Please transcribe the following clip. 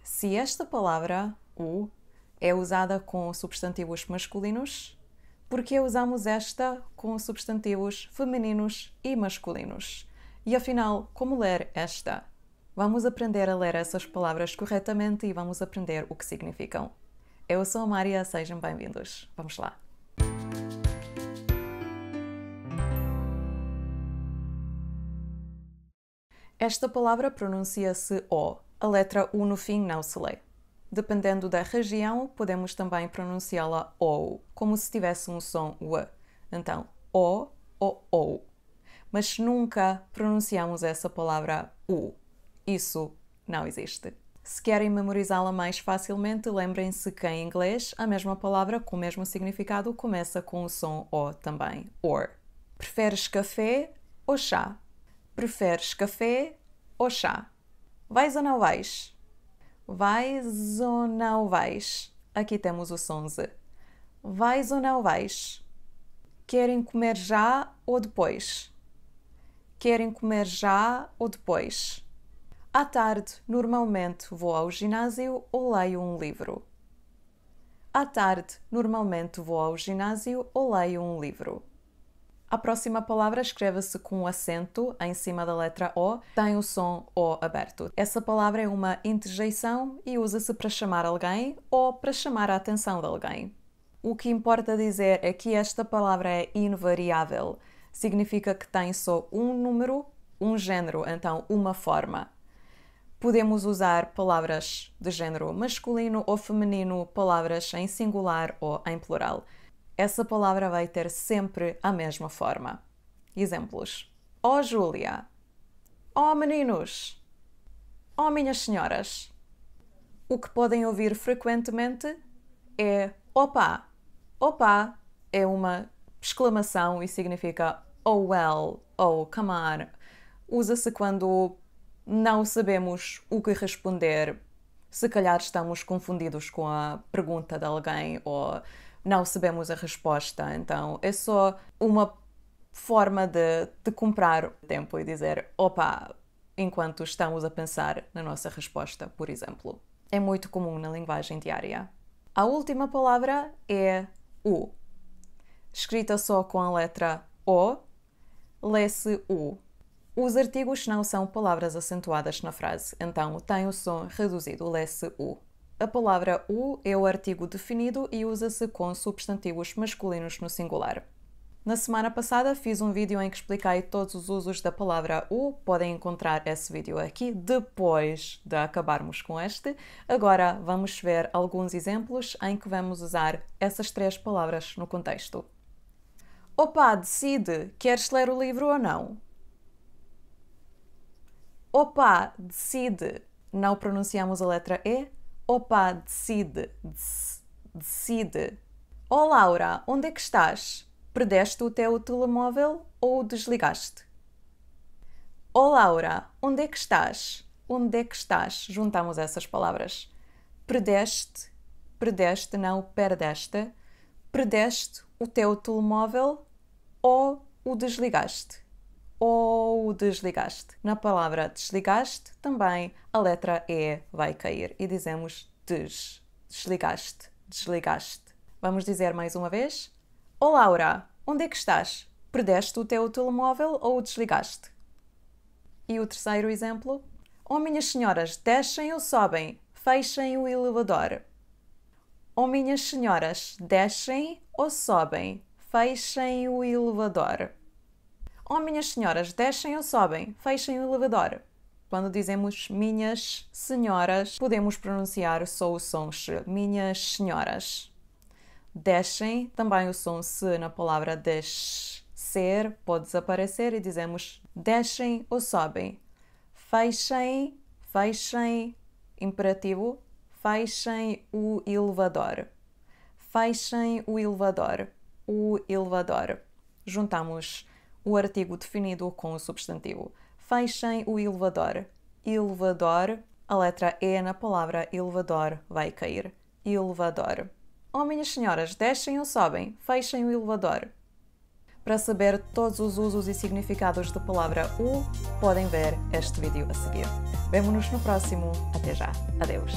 Se esta palavra, o, é usada com substantivos masculinos, por que usamos esta com substantivos femininos e masculinos? E afinal, como ler esta? Vamos aprender a ler essas palavras corretamente e vamos aprender o que significam. Eu sou a Mária, sejam bem-vindos. Vamos lá! Esta palavra pronuncia-se O. A letra U no fim não se lê. Dependendo da região, podemos também pronunciá-la O, como se tivesse um som U. Então, O ou OU. Mas nunca pronunciamos essa palavra U. Isso não existe. Se querem memorizá-la mais facilmente, lembrem-se que em inglês a mesma palavra com o mesmo significado começa com o som O também. Or. Preferes café ou chá? Preferes café ou chá? Vais ou não vais? Vais ou não vais? Aqui temos o som Z. Vais ou não vais? Querem comer já ou depois? Querem comer já ou depois? À tarde, normalmente vou ao ginásio ou leio um livro? À tarde, normalmente vou ao ginásio ou leio um livro? A próxima palavra escreve-se com um acento em cima da letra O, tem o som O aberto. Essa palavra é uma interjeição e usa-se para chamar alguém ou para chamar a atenção de alguém. O que importa dizer é que esta palavra é invariável. Significa que tem só um número, um género, então uma forma. Podemos usar palavras de género masculino ou feminino, palavras em singular ou em plural. Essa palavra vai ter sempre a mesma forma. Exemplos. Oh, Júlia. Oh, meninos. Oh, minhas senhoras. O que podem ouvir frequentemente é opa. Opa é uma exclamação e significa oh well, oh come on. Usa-se quando não sabemos o que responder. Se calhar estamos confundidos com a pergunta de alguém ou não sabemos a resposta, então é só uma forma de comprar tempo e dizer opa, enquanto estamos a pensar na nossa resposta, por exemplo. É muito comum na linguagem diária. A última palavra é U. Escrita só com a letra O, lê-se U. Os artigos não são palavras acentuadas na frase, então tem o som reduzido, lê-se U. A palavra U é o artigo definido e usa-se com substantivos masculinos no singular. Na semana passada fiz um vídeo em que expliquei todos os usos da palavra U. Podem encontrar esse vídeo aqui depois de acabarmos com este. Agora vamos ver alguns exemplos em que vamos usar essas três palavras no contexto. Opa, decide, queres ler o livro ou não? Opa, decide. Não pronunciamos a letra E. Opa, decide. Decide. Oh, Laura, onde é que estás? Perdeste o teu telemóvel ou o desligaste? Oh, Laura, onde é que estás? Onde é que estás? Juntamos essas palavras. Perdeste, não perdeste. Perdeste o teu telemóvel ou o desligaste? Ou o desligaste. Na palavra desligaste, também a letra E vai cair e dizemos desligaste, desligaste. Vamos dizer mais uma vez? Oh, Laura, onde é que estás? Perdeste o teu telemóvel ou o desligaste? E o terceiro exemplo? Oh, minhas senhoras, descem ou sobem? Fechem o elevador. Oh, minhas senhoras, descem ou sobem? Fechem o elevador. Oh, minhas senhoras, descem ou sobem? Fechem o elevador. Quando dizemos minhas senhoras, podemos pronunciar só o som sh. Minhas senhoras. Descem, também o som se na palavra descer pode desaparecer e dizemos descem ou sobem. Fechem, imperativo, fechem o elevador. Fechem o elevador. O elevador. Juntamos o artigo definido com o substantivo. Fechem o elevador. Elevador, a letra E na palavra elevador vai cair. Elevador. Oh, minhas senhoras, descem ou sobem? Fechem o elevador. Para saber todos os usos e significados da palavra U, podem ver este vídeo a seguir. Vemo-nos no próximo. Até já. Adeus.